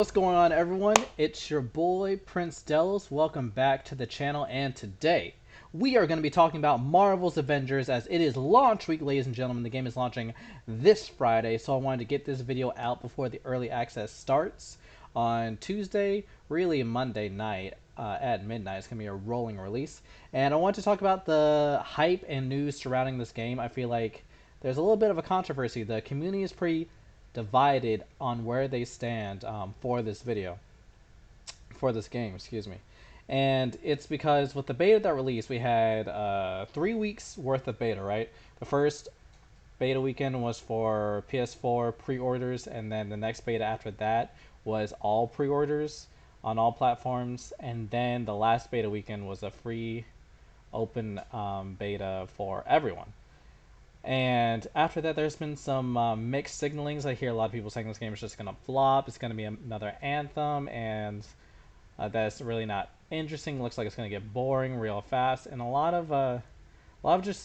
What's going on, everyone? It's your boy Prince Delos. Welcome back to the channel, and today we are going to be talking about Marvel's Avengers as it is launch week, ladies and gentlemen. The game is launching this Friday, so I wanted to get this video out before the early access starts on Tuesday, really Monday night at midnight. It's going to be a rolling release, and I want to talk about the hype and news surrounding this game. I feel like there's a little bit of a controversy. The community is pretty divided on where they stand for this video, for this game, excuse me. And it's because with the beta that released, we had 3 weeks worth of beta, right? The first beta weekend was for PS4 pre-orders, and then the next beta after that was all pre-orders on all platforms, and then the last beta weekend was a free open beta for everyone. And after that, there's been some mixed signalings. I hear a lot of people saying this game is just going to flop. It's going to be another Anthem, and that's really not interesting. Looks like it's going to get boring real fast, and a lot of just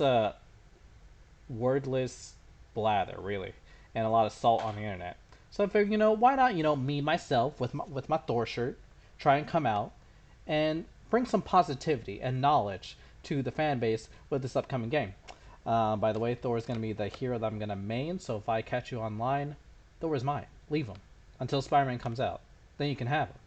wordless blather, really, and a lot of salt on the internet. So I figured, why not, me myself with my Thor shirt, try and come out and bring some positivity and knowledge to the fan base with this upcoming game. By the way, Thor is going to be the hero that I'm going to main, so if I catch you online, Thor is mine. Leave him until Spider-Man comes out. Then you can have him.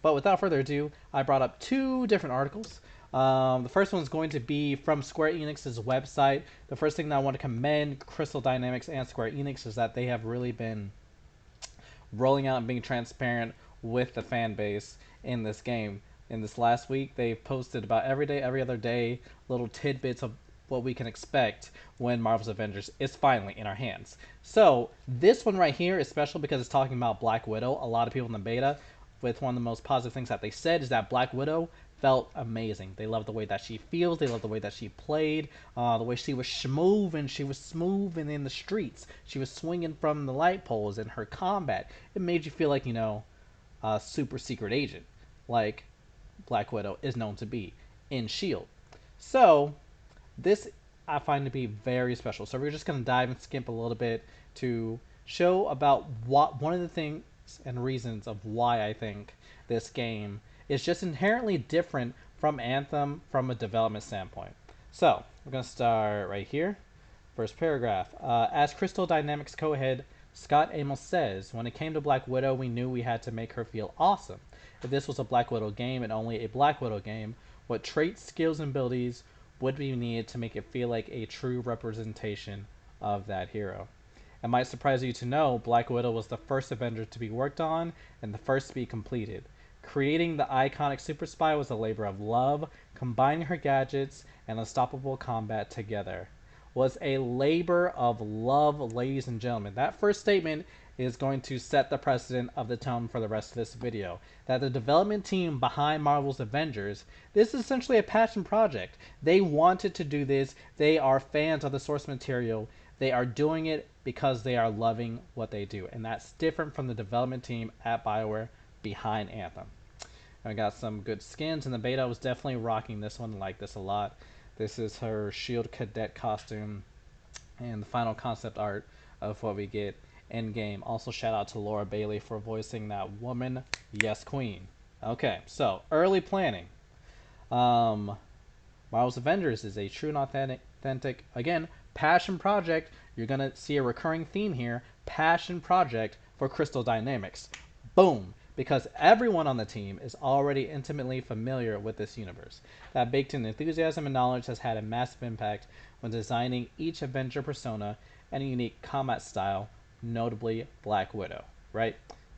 But without further ado, I brought up two different articles. The first one is going to be from Square Enix's website. The first thing that I want to commend Crystal Dynamics and Square Enix is that they have really been rolling out and being transparent with the fan base in this game. In this last week, they've posted about every day, every other day, little tidbits of what we can expect when Marvel's Avengers is finally in our hands. So this one right here is special because it's talking about Black Widow. A lot of people in the beta, with one of the most positive things that they said is that Black Widow felt amazing. They loved the way that she feels. They loved the way that she played. The way she was schmoovin'. She was smoothing in the streets. She was swinging from the light poles, and her combat, it made you feel like, a super secret agent, like Black Widow is known to be in S.H.I.E.L.D. So this I find to be very special. So we're just going to dive and skip a little bit to show about what one of the things and reasons of why I think this game is just inherently different from Anthem from a development standpoint. So we're going to start right here. First paragraph. As Crystal Dynamics co-head Scott Amos says, when it came to Black Widow, we knew we had to make her feel awesome. If this was a Black Widow game and only a Black Widow game, what traits, skills, and abilities would be needed to make it feel like a true representation of that hero? It might surprise you to know Black Widow was the first Avenger to be worked on and the first to be completed. Creating the iconic super spy was a labor of love. Combining her gadgets and unstoppable combat together was a labor of love, ladies and gentlemen. That first statement is going to set the precedent of the tone for the rest of this video. That the development team behind Marvel's Avengers, this is essentially a passion project. They wanted to do this. They are fans of the source material. They are doing it because they are loving what they do. And that's different from the development team at BioWare behind Anthem. I got some good skins in the beta. I was definitely rocking this one, like this a lot. This is her S.H.I.E.L.D. cadet costume and the final concept art of what we get in game. Also, shout out to Laura Bailey for voicing that woman. Yes, queen. Okay, so early planning. Marvel's Avengers is a true and authentic, again, passion project. You're going to see a recurring theme here. Passion project for Crystal Dynamics. Boom. Because everyone on the team is already intimately familiar with this universe. That baked-in enthusiasm and knowledge has had a massive impact when designing each Avenger persona and a unique combat style, notably Black Widow, right?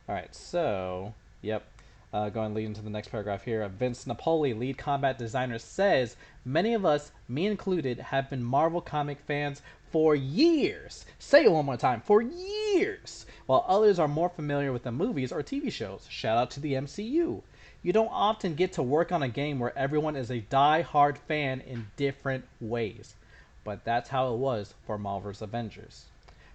Alright, so, yep. Going to lead into the next paragraph here. Vince Napoli, lead combat designer, says, many of us, me included, have been Marvel comic fans for years. Say it one more time. For years. While others are more familiar with the movies or TV shows. Shout out to the MCU. You don't often get to work on a game where everyone is a die-hard fan in different ways. But that's how it was for Marvel's Avengers.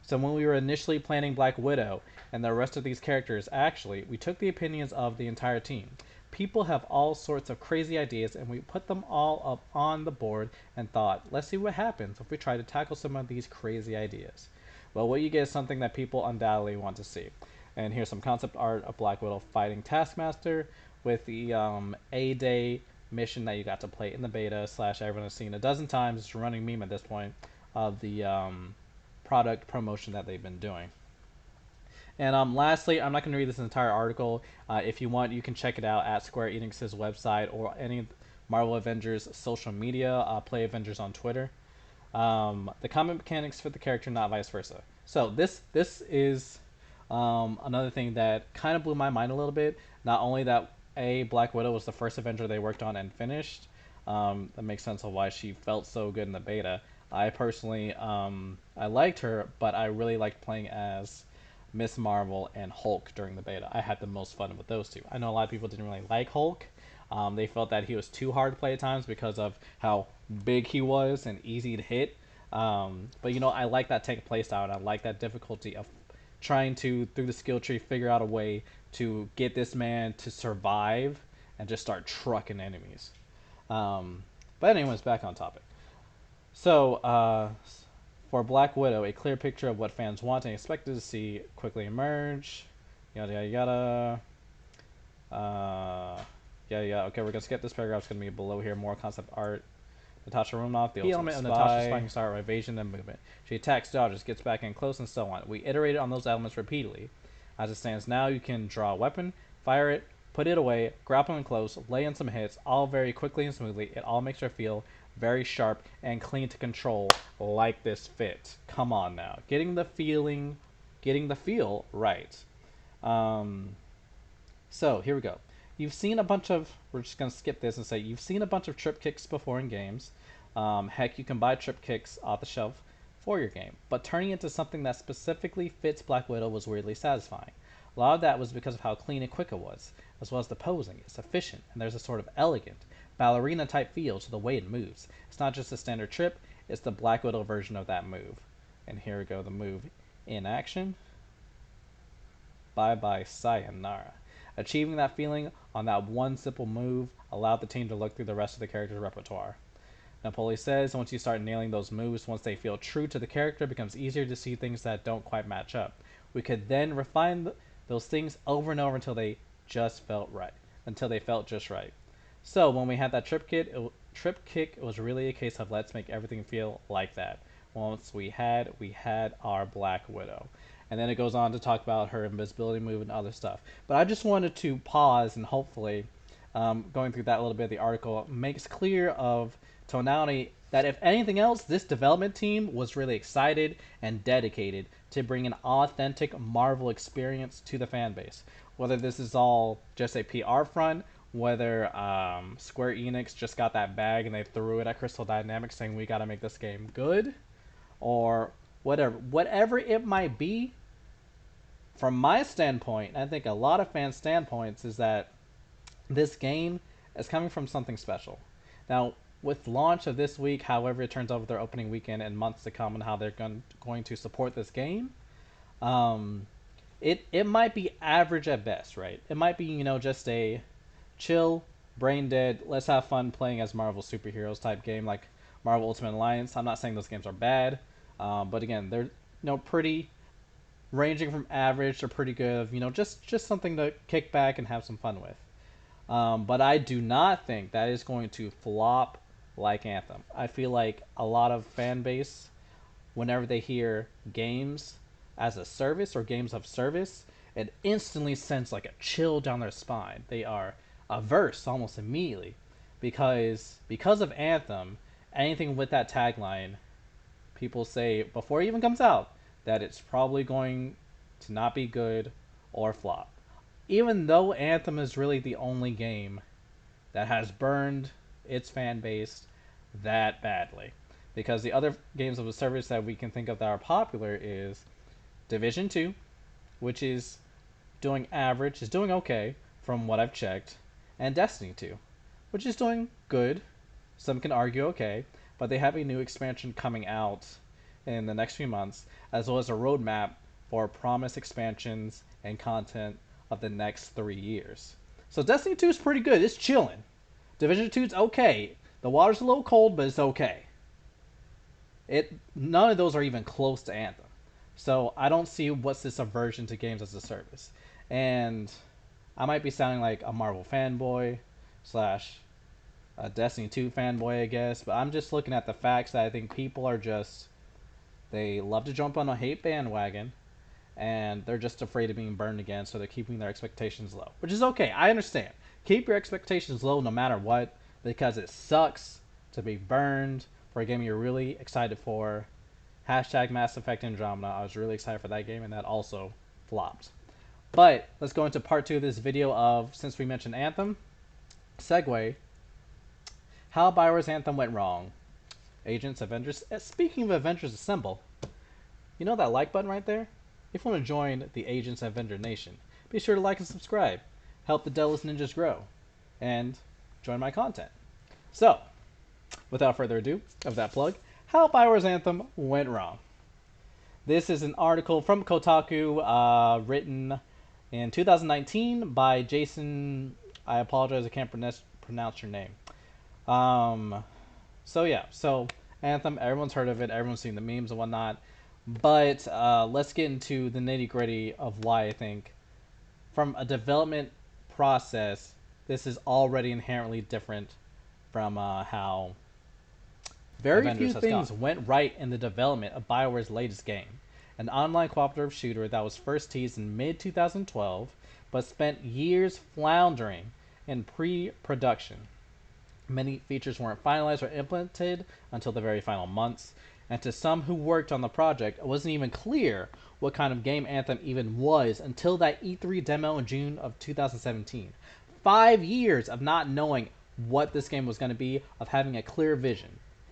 So when we were initially planning Black Widow and the rest of these characters, actually, we took the opinions of the entire team. People have all sorts of crazy ideas, and we put them all up on the board and thought, let's see what happens if we try to tackle some of these crazy ideas. Well, what you get is something that people undoubtedly want to see. And here's some concept art of Black Widow fighting Taskmaster with the A-Day mission that you got to play in the beta slash everyone has seen a dozen times. It's a running meme at this point of the product promotion that they've been doing. And lastly, I'm not going to read this entire article. If you want, you can check it out at Square Enix's website or any Marvel Avengers social media. Play Avengers on Twitter. The combat mechanics fit the character, not vice versa. So this is another thing that kind of blew my mind a little bit. Not only that Black Widow was the first Avenger they worked on and finished. That makes sense of why she felt so good in the beta. I personally I liked her, but I really liked playing as Miss Marvel and Hulk during the beta. I had the most fun with those two. I know a lot of people didn't really like Hulk. They felt that he was too hard to play at times because of how big he was and easy to hit. But I like that tank playstyle, and I like that difficulty of trying to, through the skill tree, figure out a way to get this man to survive and just start trucking enemies. But anyways, back on topic. So, for Black Widow, a clear picture of what fans want and expected to see quickly emerge. Yada yada yada. Yeah. Okay, we're gonna skip this paragraph. It's gonna be below here. More concept art. Natasha Romanoff, the element of Natasha's fighting style, evasion, and movement. She attacks, dodges, gets back in close, and so on. We iterated on those elements repeatedly. As it stands now, you can draw a weapon, fire it, put it away, grapple in close, lay in some hits, all very quickly and smoothly. It all makes her feel very sharp and clean to control, like this fit. Come on now, getting the feel right. So here we go. You've seen a bunch of, we're just going to skip this and say, you've seen a bunch of trip kicks before in games. Heck, you can buy trip kicks off the shelf for your game. But turning it into something that specifically fits Black Widow was weirdly satisfying. A lot of that was because of how clean and quick it was, as well as the posing. It's efficient, and there's a sort of elegant, ballerina-type feel to the way it moves. It's not just a standard trip, it's the Black Widow version of that move. And here we go, the move in action. Bye-bye sayonara. Achieving that feeling on that one simple move allowed the team to look through the rest of the character's repertoire. Napoli says once you start nailing those moves, once they feel true to the character, it becomes easier to see things that don't quite match up. We could then refine those things over and over until they just felt right. Until they felt just right. So when we had that trip kick, it was really a case of let's make everything feel like that. Once we had our Black Widow. And then it goes on to talk about her invisibility move and other stuff. But I just wanted to pause and hopefully, going through that little bit of the article, makes clear of tonality that if anything else, this development team was really excited and dedicated to bring an authentic Marvel experience to the fan base. Whether this is all just a PR front, whether Square Enix just got that bag and they threw it at Crystal Dynamics saying we got to make this game good, or whatever it might be. From my standpoint, I think a lot of fans' standpoints is that this game is coming from something special. Now, with launch of this week, however it turns out with their opening weekend and months to come and how they're going to support this game, it might be average at best, right? It might be, just a chill, brain dead, let's have fun playing as Marvel superheroes type game like Marvel Ultimate Alliance. I'm not saying those games are bad, but again, they're pretty ranging from average to pretty good. Just something to kick back and have some fun with. But I do not think that is going to flop like Anthem. I feel like a lot of fan base, whenever they hear games as a service or games of service, it instantly sends like a chill down their spine. They are averse almost immediately because of Anthem. Anything with that tagline, people say before it even comes out that it's probably going to not be good or flop. Even though Anthem is really the only game that has burned its fan base that badly. Because the other games of the service that we can think of that are popular is Division 2, which is doing average, is doing okay from what I've checked, and Destiny 2, which is doing good. Some can argue okay, but they have a new expansion coming out in the next few months, as well as a roadmap for promised expansions and content of the next 3 years. So Destiny 2 is pretty good. It's chilling. Division 2 is okay. The water's a little cold, but it's okay. None of those are even close to Anthem. So I don't see what's this aversion to games as a service. And I might be sounding like a Marvel fanboy slash a Destiny 2 fanboy, I guess, but I'm just looking at the facts that I think people are just, they love to jump on a hate bandwagon and they're just afraid of being burned again, so they're keeping their expectations low, which is okay. I understand. Keep your expectations low no matter what, because it sucks to be burned for a game you're really excited for. Hashtag Mass Effect Andromeda. I was really excited for that game, and that also flopped. But let's go into part two of this video of, since we mentioned Anthem, segue, how Bioware's Anthem went wrong. Agents, Avengers. Speaking of Avengers Assemble, you know that like button right there? If you want to join the Agents Avenger Nation, be sure to like and subscribe. Help the Delos Ninjas grow. And join my content. So, without further ado, of that plug, how Bioware's Anthem went wrong. This is an article from Kotaku written in 2019 by Jason. I apologize, I can't pronounce your name. So Anthem, everyone's heard of it, everyone's seen the memes and whatnot. But let's get into the nitty gritty of why I think, from a development process, this is already inherently different from how very Avengers few things went right in the development of BioWare's latest game, an online cooperative shooter that was first teased in mid-2012, but spent years floundering in pre-production. Many features weren't finalized or implemented until the very final months, and to some who worked on the project, it wasn't even clear what kind of game Anthem even was until that E3 demo in June of 2017. 5 years of not knowing what this game was going to be, of having a clear vision.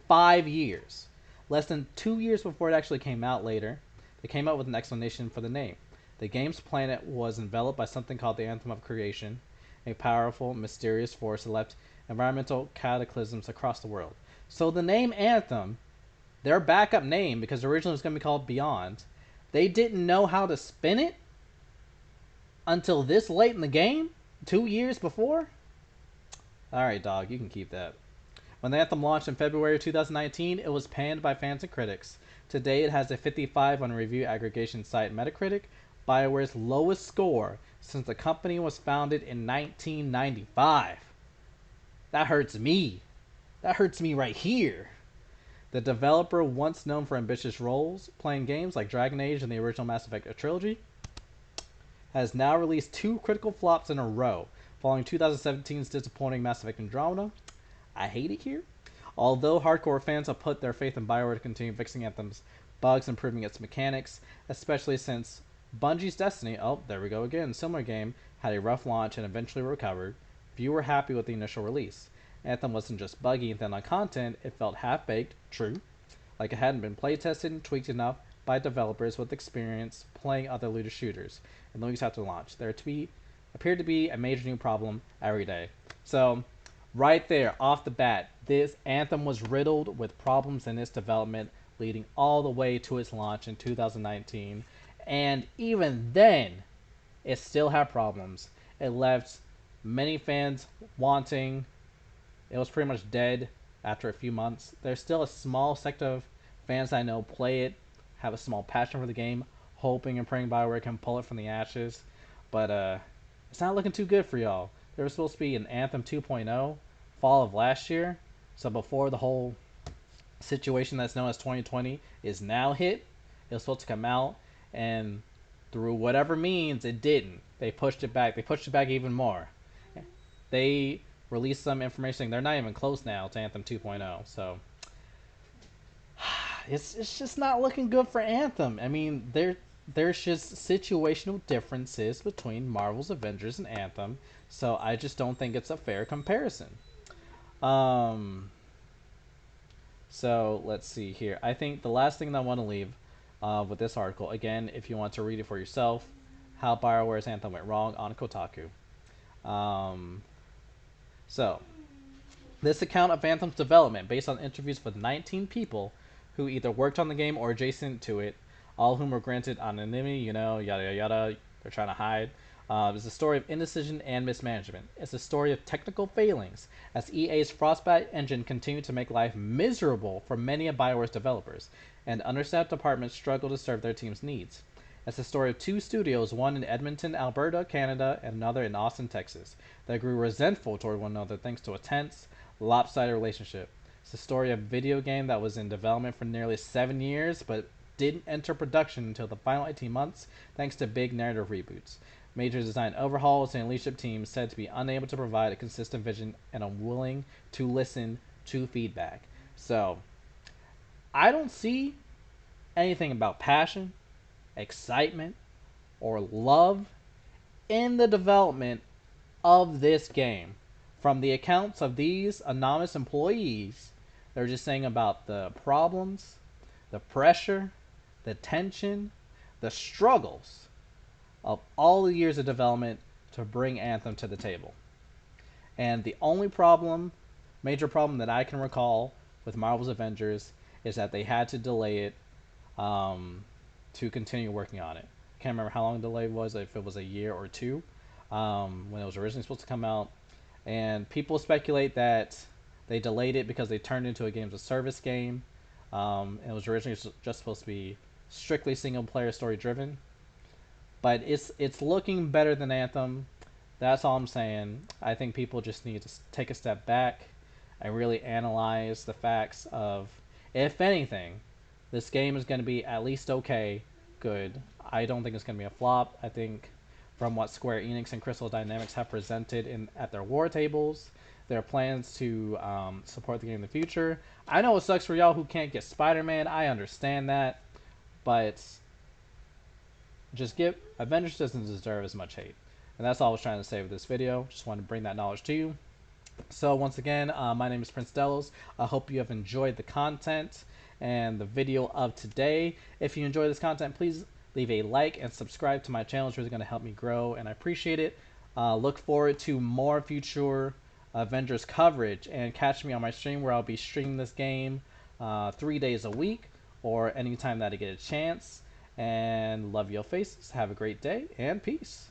5 years. Less than 2 years before it actually came out later, they came out with an explanation for the name. The game's planet was enveloped by something called the Anthem of Creation, a powerful, mysterious force that left environmental cataclysms across the world. So the name Anthem, their backup name, because originally it was going to be called Beyond, they didn't know how to spin it until this late in the game? 2 years before? Alright, dog, you can keep that. When the Anthem launched in February 2019, it was panned by fans and critics. Today, it has a 55 on review aggregation site Metacritic, BioWare's lowest score since the company was founded in 1995. That hurts me. That hurts me right here. The developer, once known for ambitious roles, playing games like Dragon Age and the original Mass Effect trilogy, has now released 2 critical flops in a row, following 2017's disappointing Mass Effect Andromeda. I hate it here. Although hardcore fans have put their faith in BioWare to continue fixing Anthem's bugs, improving its mechanics, especially since Bungie's Destiny, oh, there we go again, similar game, had a rough launch and eventually recovered, few were happy with the initial release. Anthem wasn't just buggy and thin on content, it felt half-baked, true, like it hadn't been play-tested and tweaked enough by developers with experience playing other looter shooters in the weeks after launch. There appeared to be a major new problem every day. So, right there, off the bat, this Anthem was riddled with problems in its development, leading all the way to its launch in 2019. And even then, it still had problems. It left many fans wanting. It was pretty much dead after a few months. There's still a small sect of fans I know play it, have a small passion for the game, hoping and praying BioWare can pull it from the ashes. But it's not looking too good for y'all. There was supposed to be an Anthem 2.0 fall of last year. So before the whole situation that's known as 2020 is now hit, it was supposed to come out, and through whatever means, it didn't. They pushed it back. They pushed it back even more. They released some information saying they're not even close now to Anthem 2.0. So it's just not looking good for Anthem. I mean, there's just situational differences between Marvel's Avengers and Anthem, so I just don't think it's a fair comparison. So let's see here. I think the last thing that I want to leave with this article, again, if you want to read it for yourself, how BioWare's Anthem went wrong on Kotaku. So, this account of Anthem's development, based on interviews with 19 people who either worked on the game or adjacent to it, all of whom were granted anonymity, yada yada yada, they're trying to hide. It's a story of indecision and mismanagement. It's a story of technical failings as EA's Frostbite engine continued to make life miserable for many of BioWare's developers, and understaffed departments struggle to serve their team's needs. It's the story of two studios, one in Edmonton, Alberta, Canada, and another in Austin, Texas, that grew resentful toward one another thanks to a tense, lopsided relationship. It's the story of a video game that was in development for nearly 7 years, but didn't enter production until the final 18 months thanks to big narrative reboots, major design overhauls, and leadership teams said to be unable to provide a consistent vision and unwilling to listen to feedback. So, I don't see anything about passion, excitement, or love in the development of this game. From the accounts of these anonymous employees, they're just saying about the problems, the pressure, the tension, the struggles of all the years of development to bring Anthem to the table. And the only problem, major problem that I can recall with Marvel's Avengers is that they had to delay it to continue working on it. Can't remember how long the delay was, if it was a year or two, when it was originally supposed to come out. And people speculate that they delayed it because they turned it into a games of service game. And it was originally just supposed to be strictly single player story driven. But it's looking better than Anthem. That's all I'm saying. I think people just need to take a step back and really analyze the facts of, if anything, this game is going to be at least okay, good. I don't think it's going to be a flop. I think from what Square Enix and Crystal Dynamics have presented at their war tables, their plans to support the game in the future. I know it sucks for y'all who can't get Spider-Man. I understand that, but just give Avengers doesn't deserve as much hate. And that's all I was trying to say with this video. Just wanted to bring that knowledge to you. So once again, my name is Prince Delos. I hope you have enjoyed the content and the video of today. If you enjoy this content, please leave a like and subscribe to my channel. It's really going to help me grow, and I appreciate it. Look forward to more future Avengers coverage, and catch me on my stream where I'll be streaming this game 3 days a week or anytime that I get a chance. And love your faces. Have a great day, and peace.